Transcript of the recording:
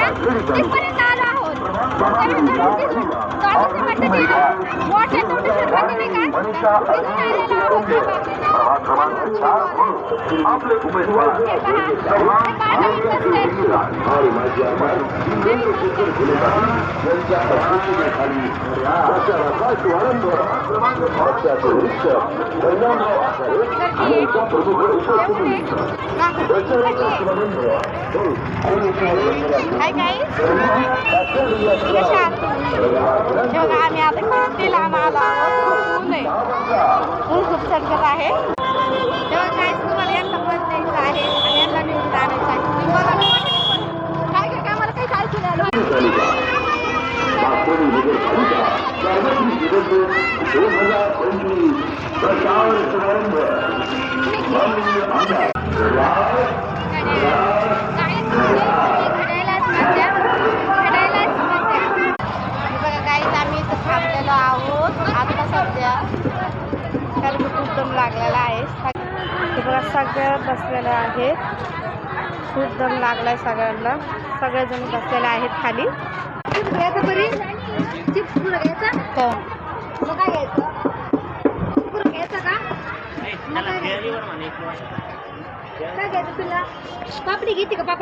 ना तिथपर्यंत आलो आहोत. तर स्वातंत्र्य वाटतं मोठ्या तोंडेश्वरमध्ये नाही का तिथून आलेलो आहोत. आपले उमेदवार हाय गाईज, कशा आहात तुम्ही? जेव्हा आम्ही आता किती लांब आलो आहोत, ऊन आहे, ऊन खूप चटकत आहे. तेव्हा काय तुम्हाला यांना मत द्यायचं आहे आणि यांना निवडून आणायचं आहे. तुम्ही बघा काय काय मला काही ऐकून आलं. आम्ही इथं थांबलेलो आहोत आता सध्या, कारण खूप दम लागलेला आहे. हे बघा सगळ्या बसलेले आहेत, खूप दम लागलाय सगळ्यांना. सगळेजण बसलेले आहेत खाली. चिप्स घ्यायचं बरी, चिप्स पुढं घ्यायचा मग काय घ्यायचं, पुढं घ्यायचं का काय घ्यायचं तुला? पापडी घेते का?